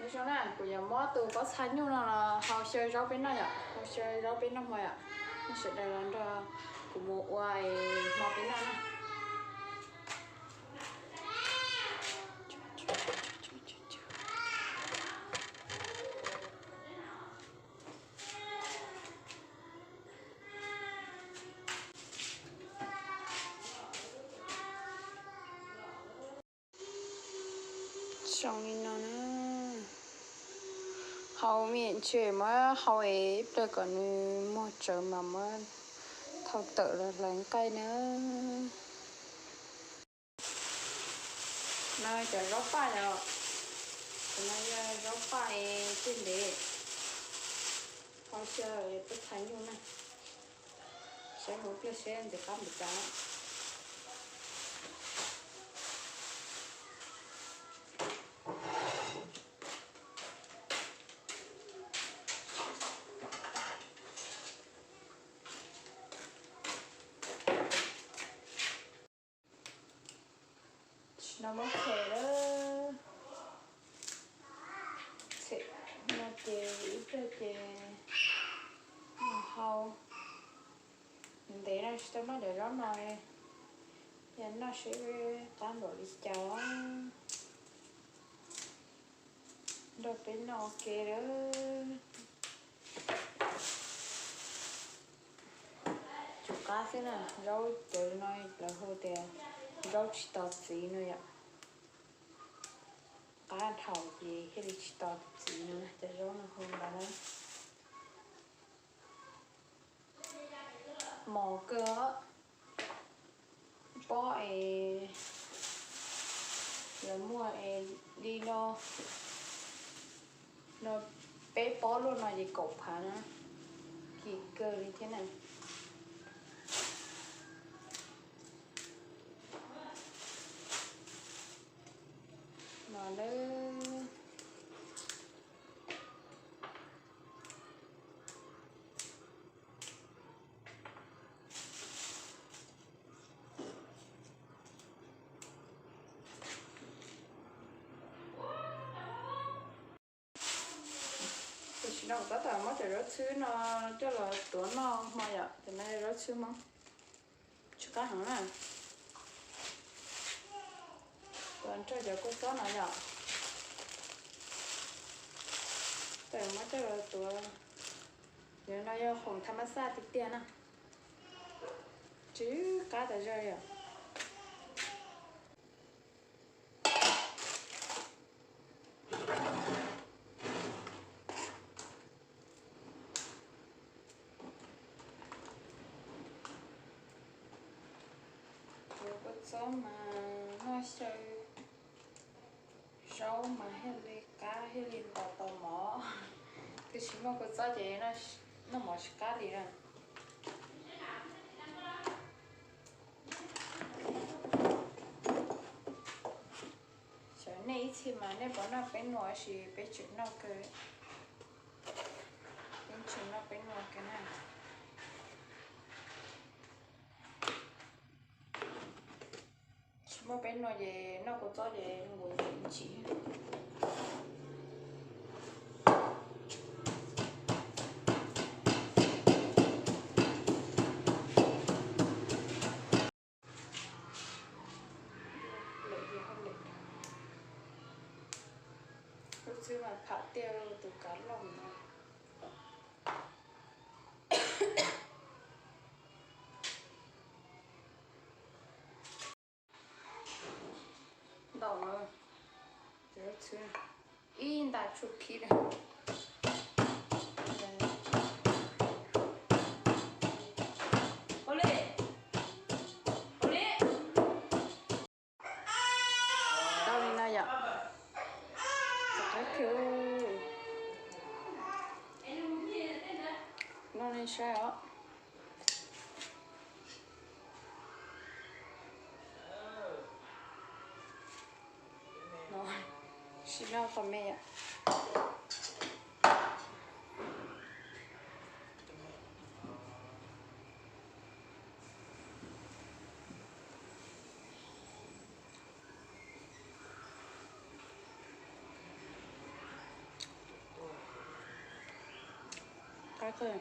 cái chỗ này của nhà mót từ có xanh nhưng là họ chơi rau bên này ạ, họ chơi rau bên năm rồi ạ, nó sẽ để làm cho của một vài màu bên này. Xong đi nó nữa hầu miệng chơi mà hầu ấy được còn một chỗ mà thầu tự là lấy cây nữa nơi chờ rốt phải rồi nơi rốt phải trên để họ chơi tất thành luôn này sẽ hút lên xe để không bị cháy nó mất thể đó sẽ nó chè ít rồi chè nó hầu mình để nó sẽ nó để đó rồi và nó sẽ tan đổi đi cháu đồ bên nó ok đó chú cá thế này rau trời nói là hơi tiền rau chỉ tọt gì nữa ạ cá thầu gì hay là chỉ tọt gì nữa để rau nó không là đấy mò cơ bỏ là mua đi nó bé bó luôn là gì cột hả nó kỳ cơ như thế này mà nó nó có thể mất để rớt xứ nó cho là tuấn nó mà vậy thì này rớt xứ mà chú cá hẳn này tuấn cho giờ cô có nói vậy tại mất cho là tuấn nếu nó yêu không tham gia thì tiền à chứ cá tại rơi à số mà nó chơi rau mà hay là cá hay là tàu mỏ thì chỉ một cái giá trị nó mỏ cá đi ra chỗ này thì mà nếu bọn nó bên ngoài thì bên chuyện nó cái bên chuyện nó bên ngoài cái này mà bên nó về nó có to về ngồi vị trí chứ mà phá tiêu từ cá lồng đầu rồi chứ in đã chụp kỹ rồi nó lên sao rồi xin lỗi con mẹ cá cơ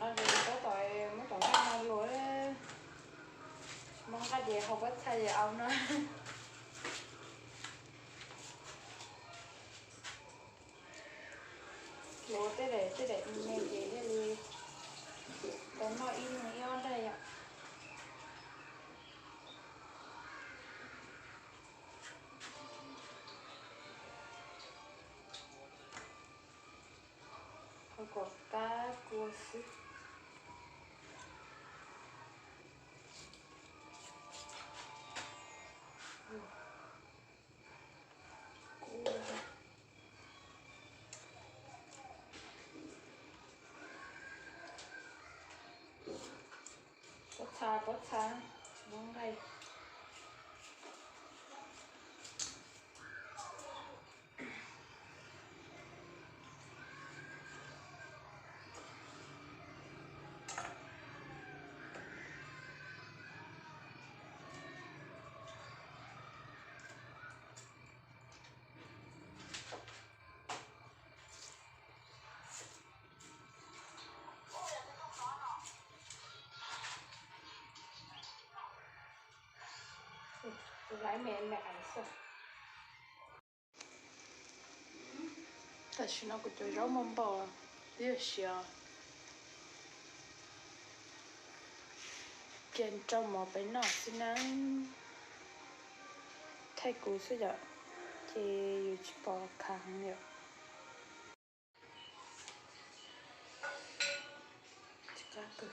nó đi có tội mấy tội nó lúa mong cái gì không có thay gì ông nữa lúa tới để nghe gì đây đi có nó in này on đây ạ có cá cua sứ có xa món đây lấy mẹ ảnh sao tại nó cũng chơi rau mắm bò rất xíu trên trong một bên nọ xin anh thay cú sẽ được thì chỉ bỏ kháng được chỉ có cười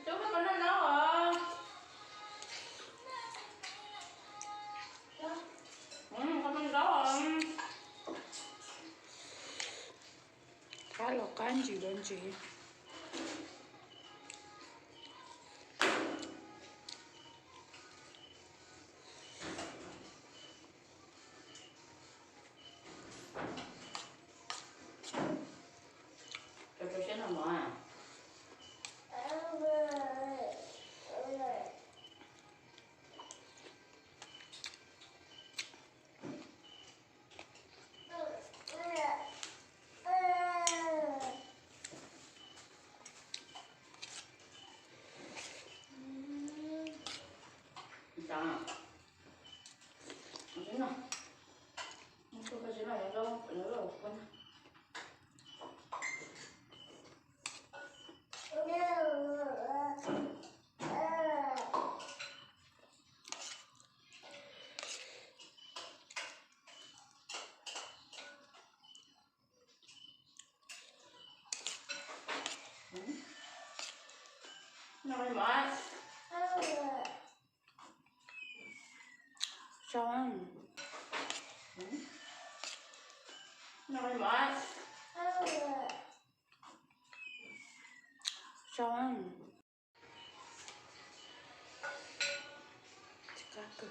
chú có con nó hả? Con mình đó hả? Cá lọc cá anh chị đơn chị Cho xe nào mà sao nào thế nào tôi cái nào đâu phải nhớ đâu con nói mãi sao anh nói mãi sao anh chỉ có cười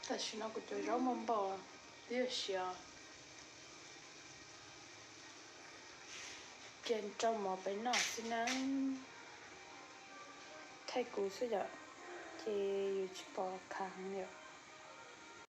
tại nó cũng chơi rau mắm bò rất xíu trên trong một bên nọ xin anh thay cú sẽ được thì chỉ bỏ kháng được